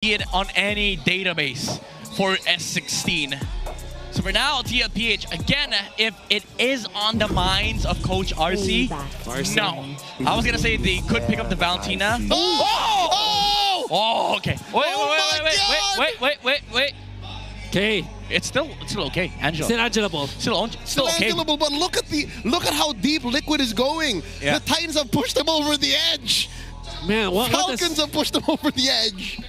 it on any database for S16. So for now, TLPH, again, if it is on the minds of Coach RC, no. I was going to say they could pick up the Valentina. Oh! Oh, okay. Wait. Okay. It's still okay, Angela. Still Angela-able. Still okay. Angela-able, but look at how deep Liquid is going. Yeah. The Titans have pushed them over the edge. Man, Falcons have pushed them over the edge.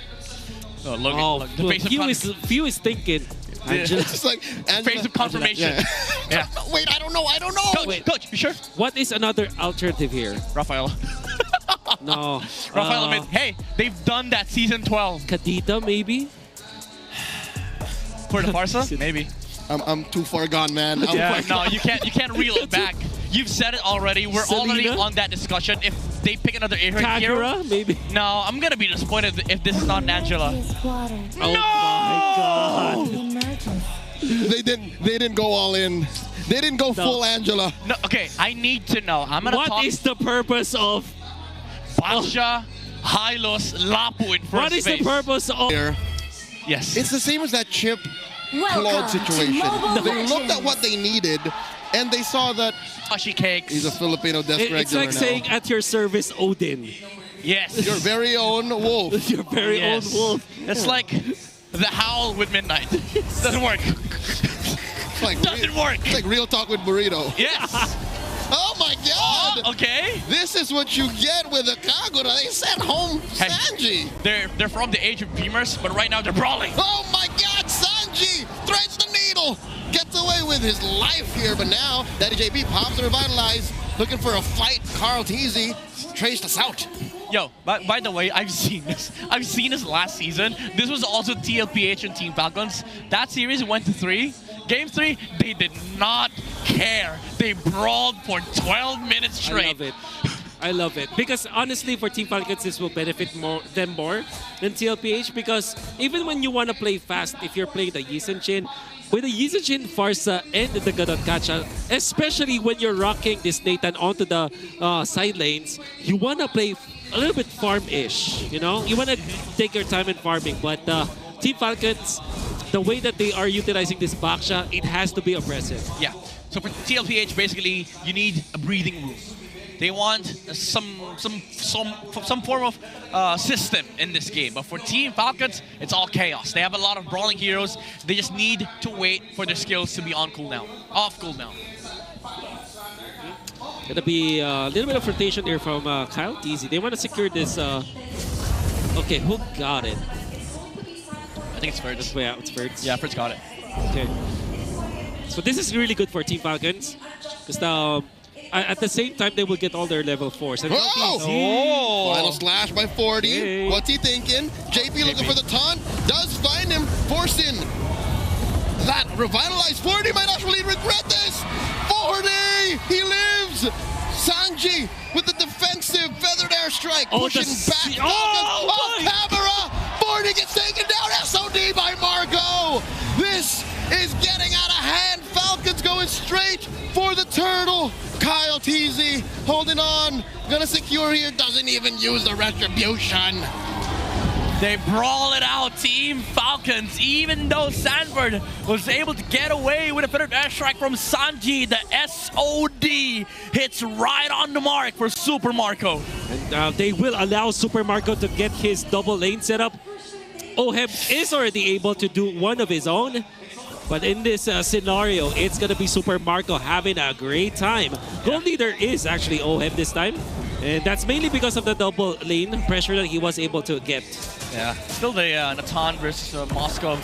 Oh, look, the face of few is thinking. Angela. It's like Angela, face of confirmation. Yeah. Wait, I don't know. Coach, you sure? What is another alternative here? Raphael. No. Raphael admit, hey, they've done that season 12. Kadita, maybe? For the Farsa? Maybe. I'm too far gone, man. No, you can't reel it back. You've said it already. We're already on that discussion. If they pick another hero, maybe. No, I'm gonna be disappointed if this is not Angela. Oh my God! They didn't go all in. They didn't go full Angela. No, okay, I need to know. What is the purpose of Basha, Hylos, Lapu in first What is phase? the purpose of? Yes. It's the same as that Chip Claude situation. They looked at what they needed, and they saw that Ashi Cakes. He's a Filipino desk regular It's like saying at your service, Odin. Yes. Your very own wolf. Your very own wolf. It's like the Howl with Midnight. Doesn't work. Doesn't work. It's like Real Talk with Burrito. Yes. Oh my God! Okay. This is what you get with a Kagura. They sent home Sanji. They're from the age of Beamers, but right now they're brawling. Oh my God! Sanji threads the needle, gets away with his life here, but now Daddy JP pops to revitalize, looking for a fight. Carl Teasy traced us out. Yo, by the way, I've seen this. I've seen this last season. This was also TLPH and Team Falcons. That series went to 3. Game 3, they did not care. They brawled for 12 minutes straight. I love it. I love it. Because honestly, for Team Falcons, this will benefit them more than TLPH. Because even when you want to play fast, if you're playing the Yisenchin, with the Yisenchin, Farsa, and the Gadonkacha, especially when you're rocking this Nathan onto the side lanes, you want to play a little bit farm-ish, you know? You want to take your time in farming. But Team Falcons, the way that they are utilizing this Baksha, it has to be oppressive. Yeah. So for TLPH, basically, you need a breathing room. They want some form of system in this game. But for Team Falcons, it's all chaos. They have a lot of brawling heroes. They just need to wait for their skills to be on cooldown, off cooldown. Gonna be a little bit of rotation here from Kyle Teasy. They want to secure this. Okay, who got it? I think it's Ferds. Yeah, it's Ferds. Yeah, Ferds got it. Okay. So this is really good for Team Falcons. Because at the same time, they will get all their level 4s. Final slash by 40. Hey. What's he thinking? JP looking for the taunt. Does find him. Forcing that revitalized 40 might actually regret this. 40! He lives! Sanji with the defensive feathered airstrike, pushing back. Off camera! 40 gets taken down. SOD by Marco. This is getting out of hand. Falcons going straight for the turtle. Kyle Teasy holding on. Gonna secure here. Doesn't even use the retribution. They brawl it out, Team Falcons. Even though Sanford was able to get away with a feathered airstrike from Sanji, the SOD hits right on the mark for Super Marco. And they will allow Super Marco to get his double lane setup. Oheb is already able to do one of his own. But in this scenario, it's going to be Super Marco having a great time. Gold leader is actually Oheb this time. And that's mainly because of the double lane pressure that he was able to get. Yeah, still the Natan versus Moscow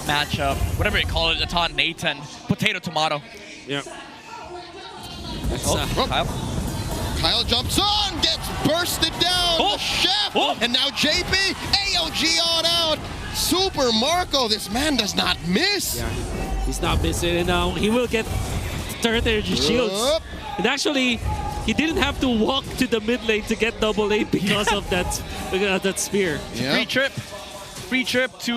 matchup. Whatever you call it, Natan, Nathan, potato, tomato. Yeah. Kyle jumps on, gets bursted down. The chef, and now JP, AOG on out. Super Marco, this man does not miss. Yeah, he's not missing, and now he will get turret energy shields. And actually, he didn't have to walk to the mid lane to get double lane because of that spear. Yep. Free trip to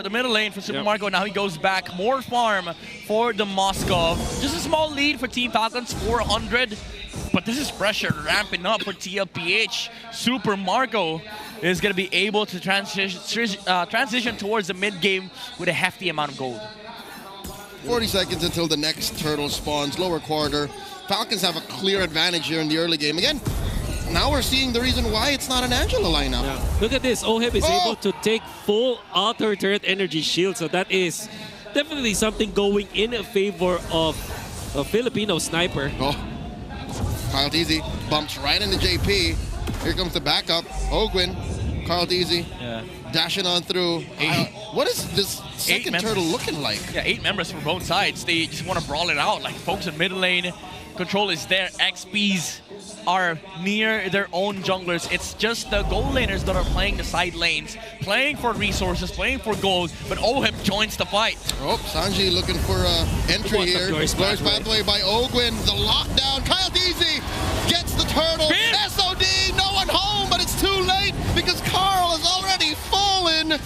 the middle lane for Super Marco. Now he goes back. More farm for the Moscow. Just a small lead for Team Falcons, 400. But this is pressure ramping up for TLPH. Super Marco is going to be able to transition towards the mid game with a hefty amount of gold. 40 seconds until the next turtle spawns, lower quarter. Falcons have a clear advantage here in the early game. Again, now we're seeing the reason why it's not an Angela lineup. Yeah. Look at this. Oheb is able to take full auto turret energy shield. So that is definitely something going in favor of a Filipino sniper. Oh, Kyle Teasy bumps right into JP. Here comes the backup. Ogwin, Kyle Teasy dashing on through. What is this second turtle looking like? Yeah, 8 members from both sides. They just want to brawl it out. Like folks in mid lane, control is there. XPs are near their own junglers. It's just the gold laners that are playing the side lanes, playing for resources, playing for gold, but Oheb joins the fight. Oh, Sanji looking for entry here. Glorious pathway by Ogwin. The lockdown. Kyle Teasy gets the turtle. SOD, no one home, but it's too late because Carl has already fallen.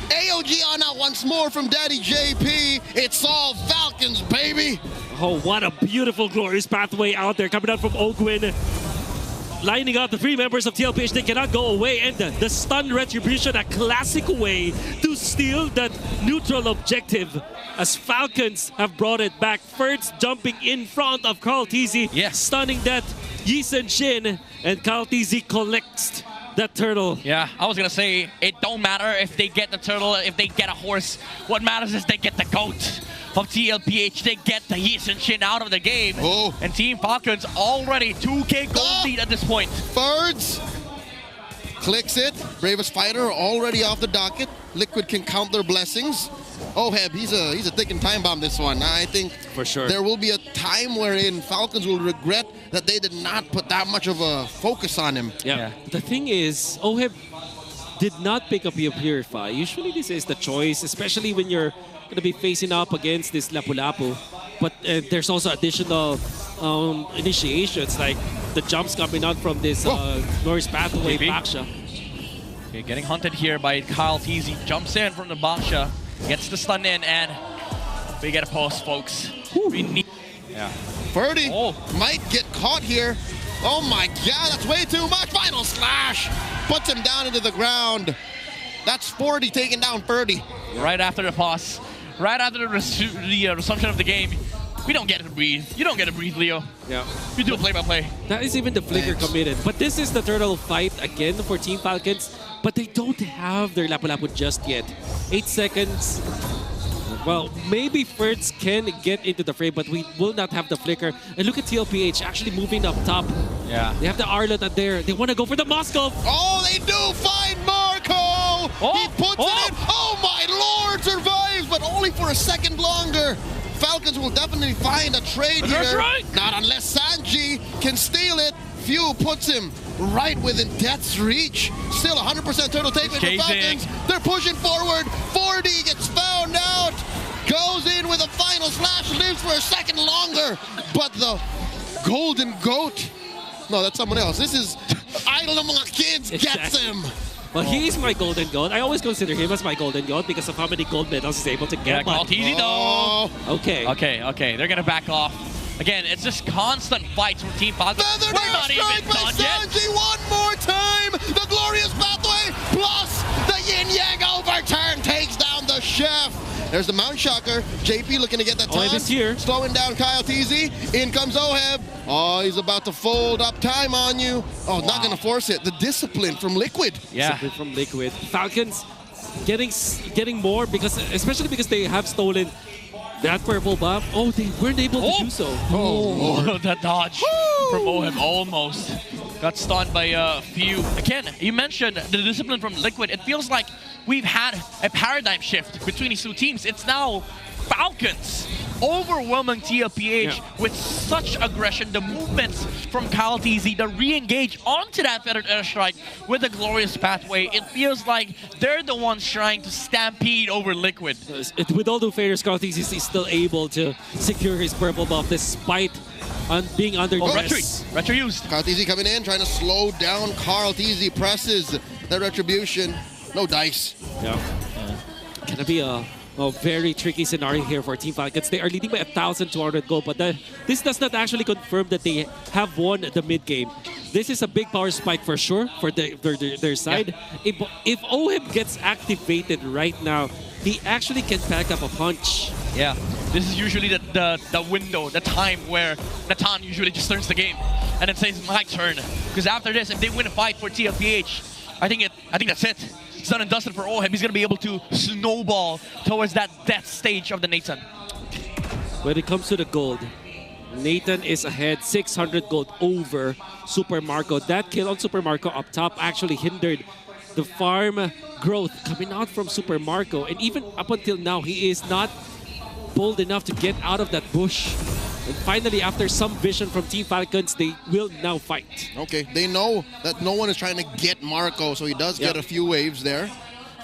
AOG on out once more from Daddy JP. It's all Falcons, baby. Oh, what a beautiful glorious pathway out there coming out from Ogwin. Lining up the 3 members of TLPH, they cannot go away. And the stun retribution, a classic way to steal that neutral objective. As Falcons have brought it back. First jumping in front of Carl Teasy. Yes. Stunning that Yisen Shin. And Carl Teasy collects that turtle. Yeah, I was going to say, it don't matter if they get the turtle, if they get a horse. What matters is they get the goat of TLPH. They get the Yisen Shin out of the game. Oh. And Team Falcons already 2K gold lead at this point. Birds clicks it. Bravest fighter already off the docket. Liquid can count their blessings. Oheb, he's a ticking time bomb this one. I think for sure there will be a time wherein Falcons will regret that they did not put that much of a focus on him. Yeah. The thing is, Oheb did not pick up your Purify. Usually this is the choice, especially when you're going to be facing up against this Lapu-Lapu. But there's also additional initiations, like the jumps coming out from this glorious pathway Baksha. Okay, getting hunted here by Kyle Teasy. Jumps in from the Baksha, gets the stun in, and we get a post, folks. We need... Yeah. Birdie might get caught here. Oh my god, that's way too much. Final slash puts him down into the ground. That's 40 taking down 30. Right after the pause, right after the resumption of the game, we don't get to breathe. You don't get to breathe, Leo. Yeah. You do a play-by-play. That is even the flicker committed. But this is the turtle fight again for Team Falcons. But they don't have their Lapu-Lapu just yet. 8 seconds. Well, maybe Ferds can get into the fray, but we will not have the flicker. And look at TLPH actually moving up top. Yeah. They have the Arlot out there. They want to go for the Moskov. Oh, they do find Marco! He puts it in. Oh my lord, survives, but only for a second longer. Falcons will definitely find a trade here. Right. Not unless Sanji can steal it. Few puts him right within death's reach. Still 100% total take rate for Falcons. They're pushing forward. 40 gets found out. Goes in with a final slash. Lives for a second longer. But the golden goat. No, that's someone else. This is Idol Among Kids gets him. Well, he's my golden goat. I always consider him as my golden goat because of how many gold medals he's able to get. Yeah, easy though. Okay. They're gonna back off. Again, it's just constant fights from Team Falcons. We're not even done yet. One more time. The glorious pathway plus the yin yang overturn takes down the chef. There's the Mount Shocker. JP looking to get that time. Here. Slowing down Kyle Teasy. In comes Oheb. Oh, he's about to fold up time on you. Oh, not going to force it. The discipline from Liquid. Yeah. Discipline from Liquid. Falcons getting more, because especially because they have stolen that purple buff. Oh, they weren't able to do so. Oh, that dodge from Oheb almost got stunned by a few. Again, you mentioned the discipline from Liquid. It feels like we've had a paradigm shift between these two teams. It's now Falcons overwhelming TLPH with such aggression. The movements from Kyle Teasy, the re-engage onto that feathered airstrike with the glorious pathway. It feels like they're the ones trying to stampede over Liquid. With all due fairness, Kyle Teasy is still able to secure his purple buff despite being under duress. Retro used. Kyle Teasy coming in, trying to slow down Carl Teasy. Presses the retribution. No dice. Yeah. Gonna be a Oh, very tricky scenario here for Team Falcons. They are leading by 1,200 gold, but this does not actually confirm that they have won the mid game. This is a big power spike for sure for their side. Yeah. If OHIB gets activated right now, he actually can pack up a punch. Yeah, this is usually the window, the time where Natan usually just turns the game and it says my turn. Because after this, if they win a fight for TLPH, I think that's it. It's done and dusted for OHIB. He's gonna be able to snowball towards that death stage of the Nathan. When it comes to the gold, Nathan is ahead 600 gold over Super Marco. That kill on Super Marco up top actually hindered the farm growth coming out from Super Marco. And even up until now, he is not bold enough to get out of that bush. And finally, after some vision from Team Falcons, they will now fight. Okay, they know that no one is trying to get Marco, so he does get a few waves there.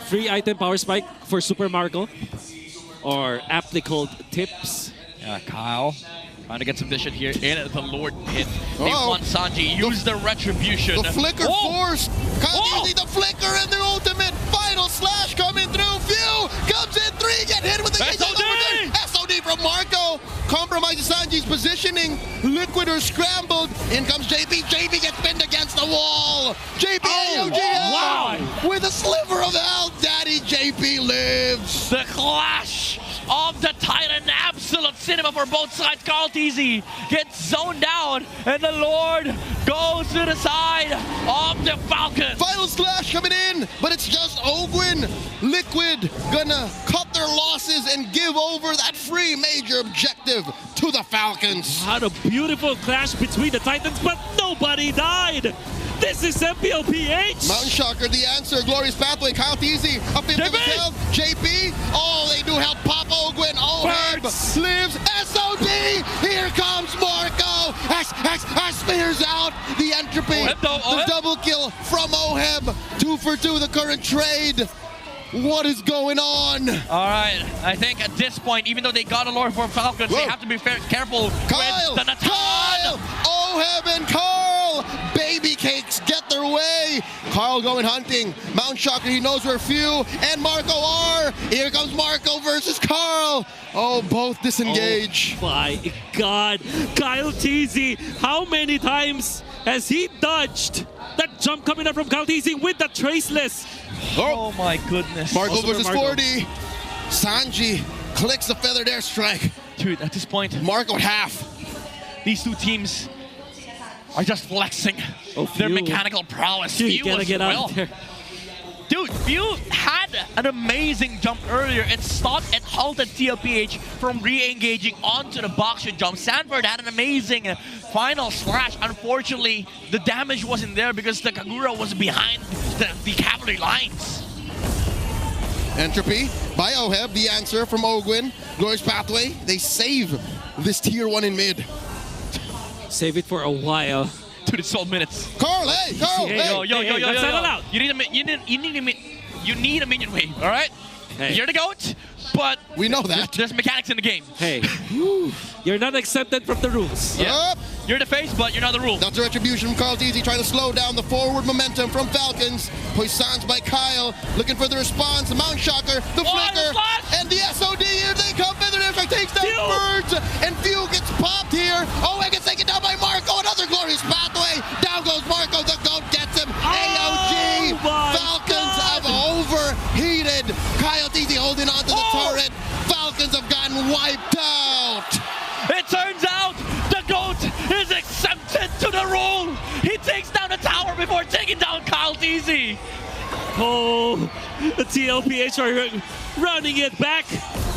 Free item power spike for Super Marco, or aptly called tips. Yeah, Kyle trying to get some vision here in the Lord Pit. They want Sanji, use the retribution. The flicker forced. Kyle the flicker and their ultimate final slash coming through. View comes in 3, get hit with the SOD from Marco. Compromises Sanji's positioning. Liquider scrambled. In comes JP. JP gets pinned against the wall. JP AOG with a sliver of health. Daddy JP lives. The clash of the Titan, absolute cinema for both sides. Carl TZ gets zoned down, and the Lord goes to the side of the Falcons. Final slash coming in, but it's just Ogwin. Liquid gonna cut their losses and give over that free major objective to the Falcons. Had a beautiful clash between the Titans, but nobody died. This is MPLPH. Mountain Shocker, the answer. Glorious Pathway. Kyle Teasy up into the health. JP. Oh, they do help pop Ogwin. OHIB lives. SOD. Here comes Marco. Spears out the entropy. The double kill from OHIB. 2 for 2, the current trade. What is going on? All right, I think at this point, even though they got a lord for Falcons, they have to be careful with the Natan. Kyle, OHIB and Carl. Baby cakes get their way. Carl going hunting. Mountain Shocker, he knows where few. And Marco R. Here comes Marco versus Carl. Oh, both disengage. Oh my God. Kyle TZ, how many times has he dodged that jump coming up from Kyle TZ with the traceless? Oh my goodness. Marco versus 40. Sanji clicks the feathered airstrike. Dude, at this point, Marco half. These two teams are just flexing their mechanical prowess. Dude, gotta get out there. Dude, View had an amazing jump earlier. It stopped and halted TLPH from re-engaging onto the box shot jump. Sanford had an amazing final slash. Unfortunately, the damage wasn't there because the Kagura was behind the cavalry lines. Entropy by OHIB, the answer from Ogwin. Glorious Pathway, they save this tier 1 in mid. Save it for a while. Dude, it's 12 minutes. Carl, hey, Carl, Yo, let's settle out. You need a minion wave, all right? Hey. You're the GOAT, but we know that. There's mechanics in the game. Hey, you're not accepted from the rules. Yeah. You're the face, but you're not the rule. That's a retribution from Carl Deasy, trying to slow down the forward momentum from Falcons. Poissons by Kyle, looking for the response. The Mountain Shocker, the flicker, and the SOD. Here they come. Feather Airstrike takes down Birds, and Few gets popped here. Oh, it gets taken down by Marco. Another Glorious Pathway. Down goes Marco. The GOAT gets him. AOG. Falcons have overheated. Kyle Deasy holding on to the turret. Falcons have gotten wiped out. It turns out the GOAT is exempted to the rule. He takes down the tower before taking down Kyle TZ. Oh, the TLPH are running it back.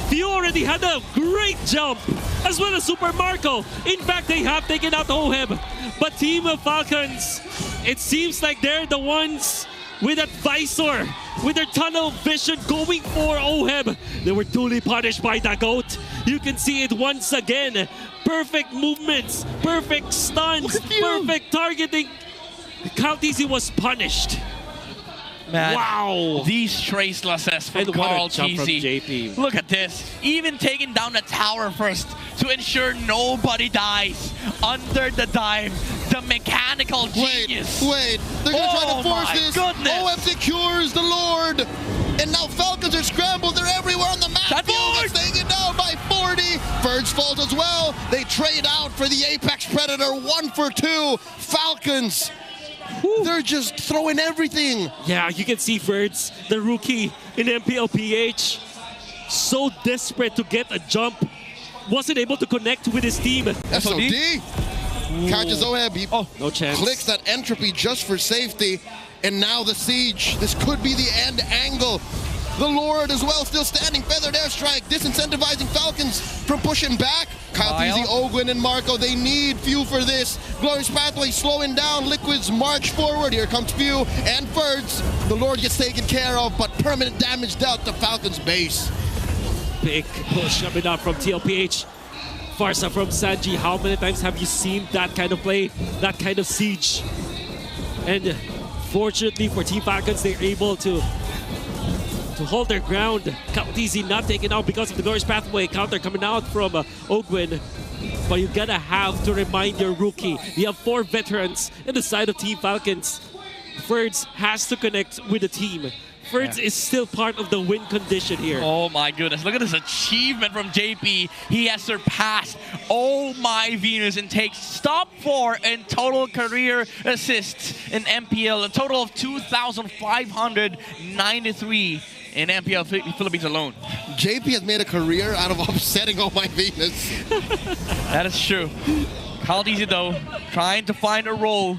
Few already had a great jump, as well as Super Marco. In fact, they have taken out OHIB. But Team of Falcons, it seems like they're the ones with that visor, with their tunnel vision going for OHIB. They were duly punished by the GOAT. You can see it once again. Perfect movements, perfect stuns, perfect targeting. Kyle TZ was punished. Man, wow. These tracelesses from Carl TZ. Look at this. Even taking down the tower first to ensure nobody dies under the dive. The mechanical genius. Wait. They're going to try to force this. Goodness. OF secures the Lord. And now Falcons are scrambled. They're everywhere on the map. falls as well. They trade out for the Apex Predator. 1 for 2. Falcons. They're just throwing everything. Yeah, you can see Verds, the rookie in MPL/PH, so desperate to get a jump. Wasn't able to connect with his team. SOD. Catches Oheb. He No chance. clicks that entropy just for safety. And now the siege. This could be the end angle. The Lord as well still standing. Feathered airstrike disincentivizing Falcons from pushing back. Kyle Teasy, Ogwin, and Marco, they need Few for this. Glorious Pathway slowing down. Liquid's march forward. Here comes Few and Ferds. The Lord gets taken care of, but permanent damage dealt to Falcons base. Big push coming up from TLPH. Farsa from Sanji. How many times have you seen that kind of play, that kind of siege? And fortunately for Team Falcons, they're able to hold their ground. Kautizi not taken out because of the Glorious Pathway counter coming out from Ogwin. But you gotta have to remind your rookie. You have 4 veterans in the side of Team Falcons. Ferds has to connect with the team. Ferds is still part of the win condition here. Oh my goodness, look at this achievement from JP. He has surpassed Oh My Venus and takes top 4 in total career assists in MPL, a total of 2,593 in MPL Philippines alone. JP has made a career out of upsetting Oh My Venus. That is true. Kyle Teasy though, trying to find a role,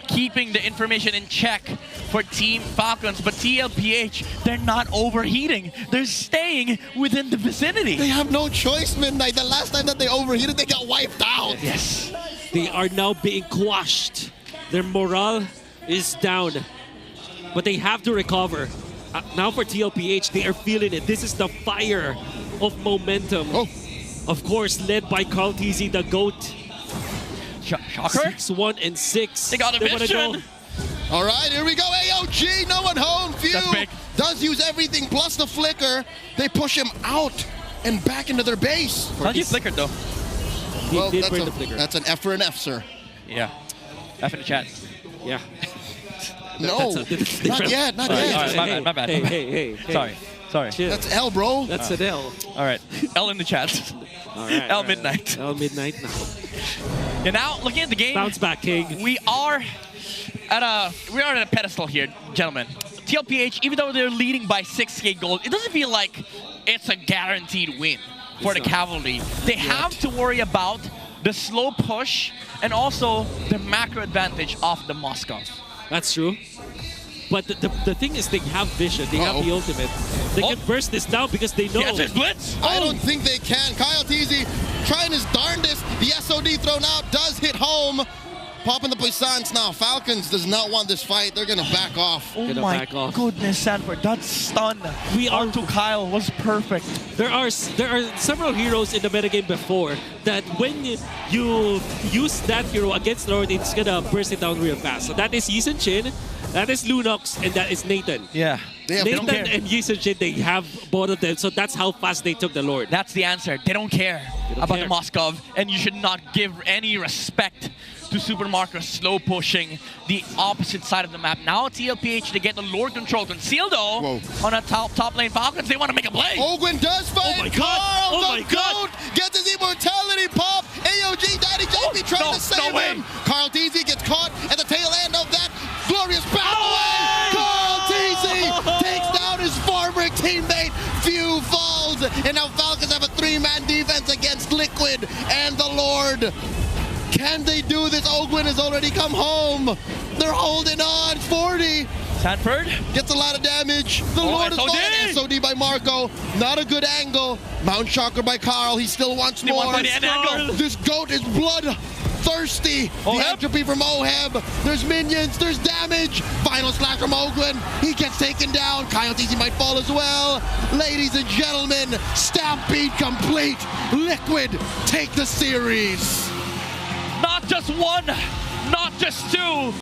keeping the information in check for Team Falcons, but TLPH, they're not overheating. They're staying within the vicinity. They have no choice, Midnight. The last time that they overheated, they got wiped out. Yes. They are now being quashed. Their morale is down, but they have to recover. Now for TLPH, they are feeling it. This is the fire of momentum. Oh. Of course, led by Carl Teasy, the GOAT. Shocker? 6-1 and 6. They got a vision. All right, here we go. AOG, no one home. Few does use everything plus the flicker. They push him out and back into their base. How'd you flicker though? Well, did bring the flicker. that's an F for an F, sir. Yeah. F in the chat. Yeah. No, not yet, not yet. All right, my bad. Hey. Sorry. Chill. That's L, bro. That's an L. All right. L in the chat. All right. L midnight. L midnight now. And now, looking at the game, Bounce back, King. we are at a pedestal here, gentlemen. TLPH, even though they're leading by 6K gold, it doesn't feel like it's a guaranteed win for the Cavalry. They have to worry about the slow push and also the macro advantage of the Moscow. That's true. But the thing is, they have vision. They have the ultimate. They can burst this down because they know. Yes, blitz. I don't think they can. Kyle Teasy trying his darndest. The SOD thrown out does hit home. Popping the puissance now. Falcons does not want this fight. They're going to back off. Oh my goodness, Sanford. That stun onto Kyle was perfect. There are several heroes in the metagame before that when you use that hero against Lord, it's going to burst it down real fast. So that is Yisun Chin, that is Lunox, and that is Nathan. Yeah. Nathan and Yisun Chin, they have both of them. So that's how fast they took the Lord. That's the answer. They don't care about the Moskov, and you should not give any respect to Super Marco slow pushing the opposite side of the map. Now TLPH, they get the Lord control. Conceal though on a top lane Falcons. They want to make a play. Ogwin does fight. Oh my God. Carl, Oh my God. Gets his immortality pop. AOG, Daddy JP trying to save him. Carl Teasy gets caught at the tail end of that glorious pathway. Carl Teasy takes down his former teammate. Few falls. And now Falcons have a 3-man defense against Liquid and the Lord. Can they do this? Ogwin has already come home. They're holding on. 40. Sanford Gets a lot of damage. The Lord is falling. SOD by Marco. Not a good angle. Mount Shocker by Carl. He still wants more. This GOAT is bloodthirsty. The entropy from Oheb. There's minions. There's damage. Final slash from Ogwin. He gets taken down. Kyle Teasy might fall as well. Ladies and gentlemen, Stampede complete. Liquid take the series. Not just one, not just two.